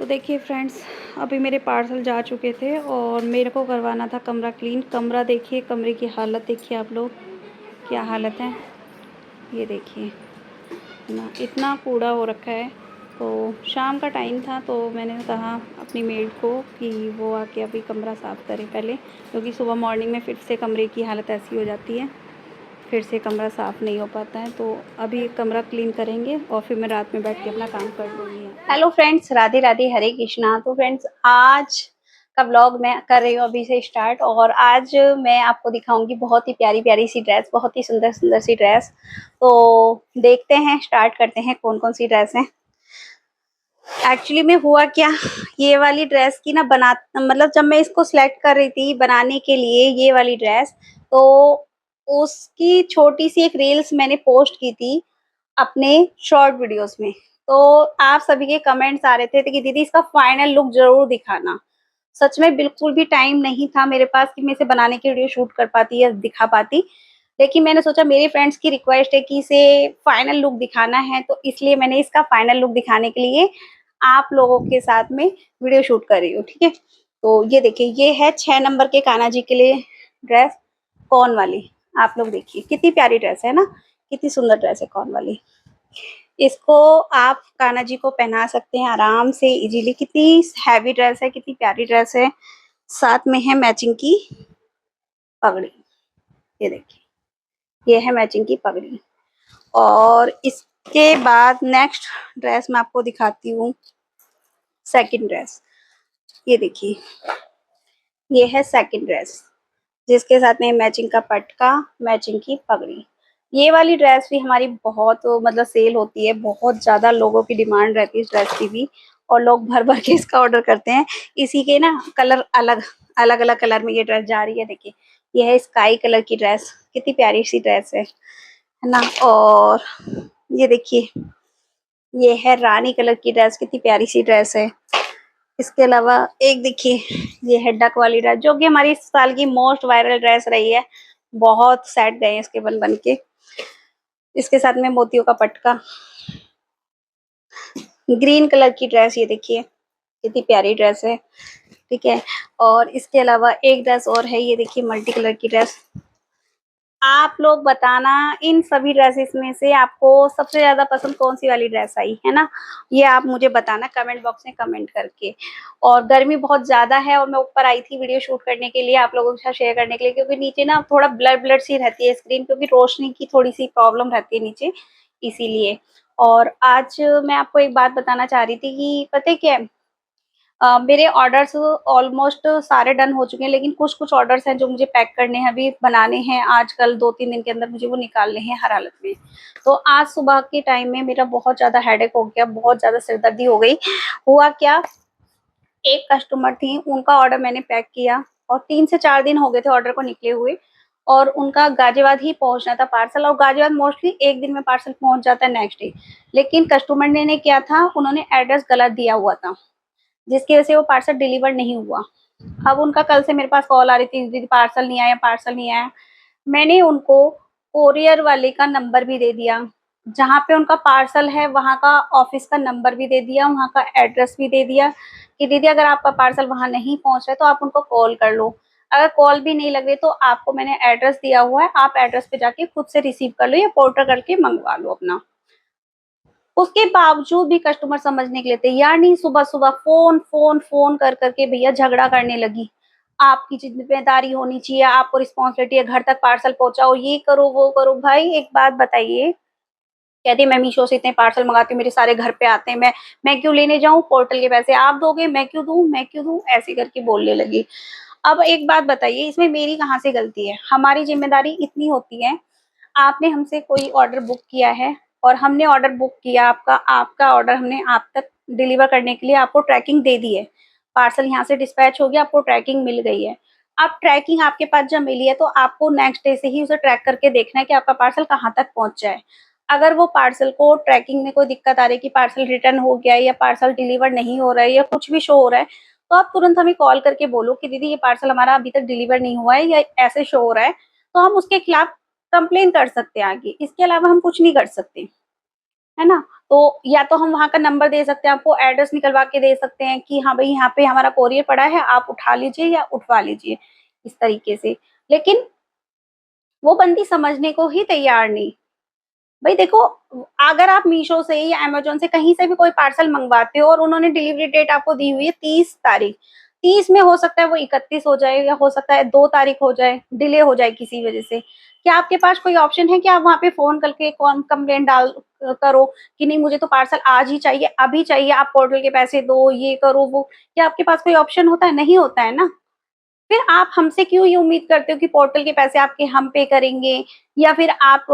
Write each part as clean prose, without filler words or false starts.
तो देखिए फ्रेंड्स, अभी मेरे पार्सल जा चुके थे और मेरे को करवाना था कमरा क्लीन। कमरा देखिए, कमरे की हालत देखिए आप लोग, क्या हालत है ये देखिए, है ना, इतना कूड़ा हो रखा है। तो शाम का टाइम था तो मैंने कहा अपनी मेड को कि वो आके अभी कमरा साफ़ करे पहले, क्योंकि सुबह मॉर्निंग में फिर से कमरे की हालत ऐसी हो जाती है, फिर से कमरा साफ़ नहीं हो पाता है। तो अभी कमरा क्लीन करेंगे और फिर मैं रात में बैठ के अपना काम कर लूँगी। हेलो फ्रेंड्स, राधे राधे, हरे कृष्णा। तो फ्रेंड्स, आज का व्लॉग मैं कर रही हूँ अभी से स्टार्ट, और आज मैं आपको दिखाऊंगी बहुत ही प्यारी प्यारी सी ड्रेस, बहुत ही सुंदर सुंदर सी ड्रेस। तो देखते हैं, स्टार्ट करते हैं कौन कौन सी ड्रेस है। एक्चुअली में हुआ क्या, ये वाली ड्रेस की ना मतलब जब मैं इसको सिलेक्ट कर रही थी बनाने के लिए ये वाली ड्रेस, तो उसकी छोटी सी एक रील्स मैंने पोस्ट की थी अपने शॉर्ट वीडियोस में। तो आप सभी के कमेंट्स आ रहे थे कि दीदी इसका फाइनल लुक जरूर दिखाना। सच में बिल्कुल भी टाइम नहीं था मेरे पास कि मैं इसे बनाने के वीडियो शूट कर पाती या दिखा पाती, लेकिन मैंने सोचा मेरे फ्रेंड्स की रिक्वेस्ट है कि इसे फाइनल लुक दिखाना है, तो इसलिए मैंने इसका फाइनल लुक दिखाने के लिए आप लोगों के साथ में वीडियो शूट कर रही हूँ। ठीक है, तो ये देखिए, ये है 6 नंबर के कान्हा जी के लिए ड्रेस, कॉर्न वाली। आप लोग देखिए कितनी प्यारी ड्रेस है ना, कितनी सुंदर ड्रेस है कॉर्न वाली। इसको आप कान्हा जी को पहना सकते हैं आराम से इजीली। कितनी हैवी ड्रेस है, कितनी प्यारी ड्रेस है। साथ में है मैचिंग की पगड़ी, ये देखिए, ये है मैचिंग की पगड़ी। और इसके बाद नेक्स्ट ड्रेस मैं आपको दिखाती हूँ, सेकंड ड्रेस। ये देखिए, ये है सेकंड ड्रेस जिसके साथ में मैचिंग का पटका, मैचिंग की पगड़ी। ये वाली ड्रेस भी हमारी बहुत मतलब सेल होती है, बहुत ज़्यादा लोगों की डिमांड रहती है इस ड्रेस की भी, और लोग भर भर के इसका ऑर्डर करते हैं। इसी के ना कलर अलग अलग अलग कलर में ये ड्रेस जा रही है। देखिए, ये है स्काई कलर की ड्रेस, कितनी प्यारी सी ड्रेस है ना। और ये देखिए, ये है रानी कलर की ड्रेस, कितनी प्यारी सी ड्रेस है। इसके अलावा एक देखिए, ये है डक वाली ड्रेस, जो कि हमारी इस साल की मोस्ट वायरल ड्रेस रही है। बहुत सेट गए हैं इसके बन बन के। इसके साथ में मोतियों का पटका, ग्रीन कलर की ड्रेस, ये देखिए कितनी प्यारी ड्रेस है। ठीक है, और इसके अलावा एक ड्रेस और है, ये देखिए मल्टी कलर की ड्रेस। आप लोग बताना इन सभी ड्रेसेस में से आपको सबसे ज्यादा पसंद कौन सी वाली ड्रेस आई है ना, ये आप मुझे बताना कमेंट बॉक्स में कमेंट करके। और गर्मी बहुत ज्यादा है और मैं ऊपर आई थी वीडियो शूट करने के लिए, आप लोगों के साथ शेयर करने के लिए, क्योंकि नीचे ना थोड़ा ब्लर ब्लर सी रहती है स्क्रीन, क्योंकि रोशनी की थोड़ी सी प्रॉब्लम रहती है नीचे, इसीलिए। और आज मैं आपको एक बात बताना चाह रही थी कि पता है क्या है, मेरे ऑर्डर्स ऑलमोस्ट सारे डन हो चुके हैं, लेकिन कुछ कुछ ऑर्डर्स हैं जो मुझे पैक करने हैं, अभी बनाने हैं, आज कल 2-3 दिन के अंदर मुझे वो निकालने हैं हर हालत में। तो आज सुबह के टाइम में मेरा बहुत ज़्यादा हेडेक हो गया, बहुत ज़्यादा सिरदर्दी हो गई। हुआ क्या, एक कस्टमर थी, उनका ऑर्डर मैंने पैक किया और 3 से 4 दिन हो गए थे ऑर्डर को निकले हुए, और उनका गाजियाबाद ही पहुंचना था पार्सल, और गाजियाबाद मोस्टली एक दिन में पार्सल पहुंच जाता है नेक्स्ट डे। लेकिन कस्टमर ने क्या था, उन्होंने एड्रेस गलत दिया हुआ था, जिसकी वजह से वो पार्सल डिलीवर नहीं हुआ। अब उनका कल से मेरे पास कॉल आ रही थी, दीदी पार्सल नहीं आया, पार्सल नहीं आया। मैंने उनको कोरियर वाले का नंबर भी दे दिया, जहाँ पे उनका पार्सल है वहाँ का ऑफिस का नंबर भी दे दिया, वहाँ का एड्रेस भी दे दिया कि दीदी अगर आपका पार्सल वहाँ नहीं पहुँच रहा है तो आप उनको कॉल कर लो। अगर कॉल भी नहीं लग रही तो आपको मैंने एड्रेस दिया हुआ है, आप एड्रेस पे जाके खुद से रिसीव कर लो या पोर्टर करके मंगवा लो अपना। उसके बावजूद भी कस्टमर समझने के लिए तैयार नहीं। सुबह सुबह फोन फोन फोन कर करके भैया झगड़ा करने लगी, आपकी जिम्मेदारी होनी चाहिए, आपको रिस्पॉन्सिबिलिटी है, घर तक पार्सल पहुंचाओ, ये करो वो करो। भाई एक बात बताइए, कहती मैं मीशो से इतने पार्सल मंगाती हूँ, मेरे सारे घर पे आते हैं, मैं क्यों लेने जाऊं, पोर्टल के पैसे आप दोगे, मैं क्यों दूं, ऐसे करके बोलने लगी। अब एक बात बताइए, इसमें मेरी कहाँ से गलती है। हमारी जिम्मेदारी इतनी होती है, आपने हमसे कोई ऑर्डर बुक किया है और हमने ऑर्डर बुक किया, आपका आपका ऑर्डर हमने आप तक डिलीवर करने के लिए आपको ट्रैकिंग दे दी है, पार्सल यहाँ से डिस्पैच हो गया, आपको ट्रैकिंग मिल गई है। अब ट्रैकिंग आपके पास जब मिली है तो आपको नेक्स्ट डे से ही उसे ट्रैक करके देखना है कि आपका पार्सल कहाँ तक पहुंच जाए। अगर वो पार्सल को ट्रैकिंग में कोई दिक्कत आ रही है कि पार्सल रिटर्न हो गया है या पार्सल डिलीवर नहीं हो रहा है या कुछ भी शो हो रहा है, तो आप तुरंत हमें कॉल करके बोलो कि दीदी ये पार्सल हमारा अभी तक डिलीवर नहीं हुआ है या ऐसे शो हो रहा है, तो हम उसके खिलाफ कंप्लेन कर सकते हैं आगे। इसके अलावा हम कुछ नहीं कर सकते, है ना? तो या तो हम वहाँ का नंबर दे सकते हैं, आपको एड्रेस निकलवा के दे सकते हैं कि हाँ, भई यहाँ पे हमारा कोरियर पड़ा है, आप उठा लीजिए या उठवा लीजिए, इस तरीके से। लेकिन वो बंदी समझने को ही तैयार नहीं। भई देखो, अगर आप मीशो से या अमेज़न से कहीं से भी कोई पार्सल मँगवाते हो और उन्होंने डिलीवरी डेट आपको दी हुई है 30 तारीख, 30 में हो सकता है वो 31 हो जाए या हो सकता है 2 तारीख हो जाए, डिले हो जाए किसी वजह से। क्या आपके पास कोई ऑप्शन है कि आप वहाँ पे फ़ोन करके कंप्लेंट करो कि नहीं, मुझे तो पार्सल आज ही चाहिए, अभी चाहिए, आप पोर्टल के पैसे दो, ये करो, वो। क्या आपके पास कोई ऑप्शन होता है? नहीं होता है ना। फिर आप हमसे क्यों ये उम्मीद करते हो कि पोर्टल के पैसे आपके हम पे करेंगे, या फिर आप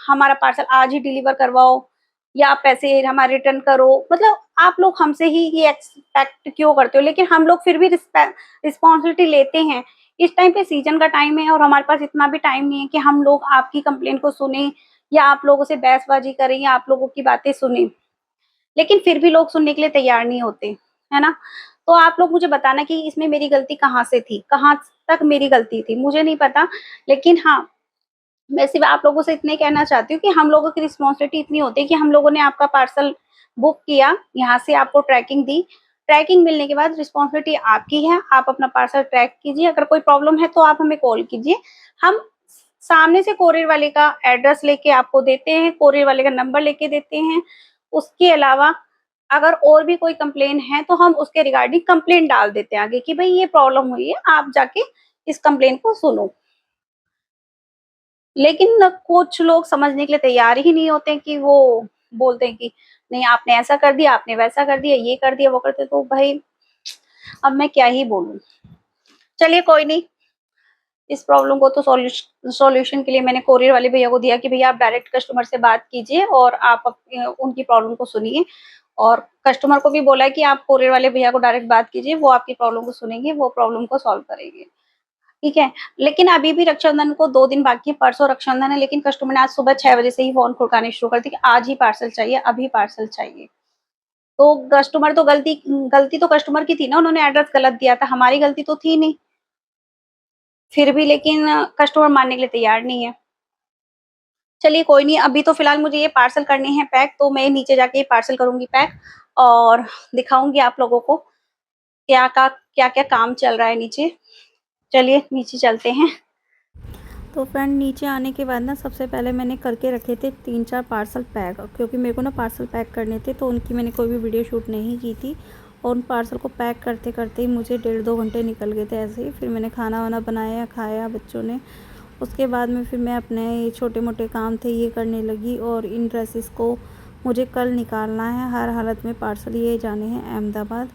हमारा पार्सल आज ही डिलीवर करवाओ, या आप पैसे हमारे रिटर्न करो। मतलब आप लोग हमसे ही ये एक्सपेक्ट क्यों करते हो? लेकिन हम लोग फिर भी रिस्पॉन्सिबिलिटी लेते हैं। इस टाइम पे सीज़न का टाइम है और हमारे पास इतना भी टाइम नहीं है कि हम लोग आपकी कंप्लेंट को सुनें या आप लोगों से बहसबाजी करें या आप लोगों की बातें सुनें। लेकिन फिर भी लोग सुनने के लिए तैयार नहीं होते, है ना? तो आप लोग मुझे बताना कि इसमें मेरी गलती कहाँ से थी? कहाँ तक मेरी गलती थी? मुझे नहीं पता। लेकिन हाँ, मैं सिर्फ़ आप लोगों से इतना ही कहना चाहती हूँ कि हम लोगों की रिस्पॉन्सिबिलिटी इतनी होती है कि हम लोगों ने आपका पार्सल बुक किया, यहाँ से आपको ट्रैकिंग दी। ट्रैकिंग मिलने के बाद रिस्पॉन्सिबिलिटी आपकी है, आप अपना पार्सल ट्रैक कीजिए। अगर कोई प्रॉब्लम है तो आप हमें कॉल कीजिए। हम सामने से कोरियर वाले का एड्रेस लेके आपको देते हैं, कोरियर वाले का नंबर लेके देते हैं। उसके अलावा अगर और भी कोई कंप्लेन है तो हम उसके रिगार्डिंग कंप्लेंट डाल देते हैं आगे कि भई ये प्रॉब्लम हुई है, आप जाके इस कंप्लेन को सुनो। लेकिन कुछ लोग समझने के लिए तैयार ही नहीं होते, कि वो बोलते हैं कि नहीं, आपने ऐसा कर दिया, आपने वैसा कर दिया, ये कर दिया, वो कर दिया। तो भाई अब मैं क्या ही बोलूँ? चलिए कोई नहीं, इस प्रॉब्लम को तो सॉल्यूशन के लिए मैंने कोरियर वाले भैया को दिया कि भैया आप डायरेक्ट कस्टमर से बात कीजिए और आप उनकी प्रॉब्लम को सुनिए। और कस्टमर को भी बोला है कि आप कोरियर वाले भैया को डायरेक्ट बात कीजिए, वो आपकी प्रॉब्लम को सुनेंगे, वो प्रॉब्लम को सॉल्व करेंगे। ठीक है? लेकिन अभी भी रक्षाबंधन को 2 दिन बाकी है, परसों रक्षाबंधन है, लेकिन कस्टमर ने आज सुबह 6 बजे से ही फ़ोन खड़काने शुरू कर दिए कि आज ही पार्सल चाहिए, अभी पार्सल चाहिए। तो कस्टमर तो गलती तो कस्टमर की थी ना, उन्होंने एड्रेस गलत दिया था, हमारी गलती तो थी नहीं। फिर भी लेकिन कस्टमर मानने के लिए तैयार नहीं है। चलिए कोई नहीं, अभी तो फिलहाल मुझे ये पार्सल करने हैं पैक, तो मैं नीचे जाके ये पार्सल करूँगी पैक और दिखाऊँगी आप लोगों को क्या-क्या काम चल रहा है नीचे। चलिए नीचे चलते हैं। तो फ्रेंड नीचे आने के बाद ना सबसे पहले मैंने करके रखे थे 3-4 पार्सल पैक, क्योंकि मेरे को ना पार्सल पैक करने थे, तो उनकी मैंने कोई भी वीडियो शूट नहीं की थी। और उन पार्सल को पैक करते-करते ही मुझे 1.5-2 घंटे निकल गए थे ऐसे ही। फिर मैंने खाना-वाना बनाया, खाया बच्चों ने। उसके बाद में फिर मैं अपने ये छोटे-मोटे काम थे ये करने लगी, और इन ड्रेसेस को मुझे कल निकालना है, हर हालत में पार्सल ये जाने हैं अहमदाबाद।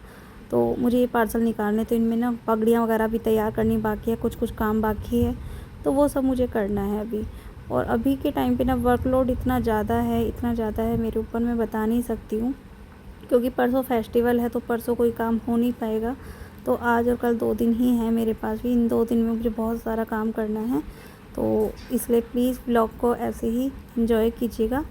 तो मुझे ये पार्सल निकालने, तो इनमें ना पगड़ियाँ वगैरह भी तैयार करनी बाकी है, कुछ-कुछ काम बाकी है, तो वो सब मुझे करना है अभी। और अभी के टाइम पे ना वर्कलोड इतना ज़्यादा है मेरे ऊपर, मैं बता नहीं सकती हूँ। क्योंकि परसों फेस्टिवल है, तो परसों कोई काम हो नहीं पाएगा, तो आज और कल 2 दिन ही हैं मेरे पास भी। इन 2 दिन में मुझे बहुत सारा काम करना है, तो इसलिए प्लीज़ व्लॉग को ऐसे ही एंजॉय कीजिएगा।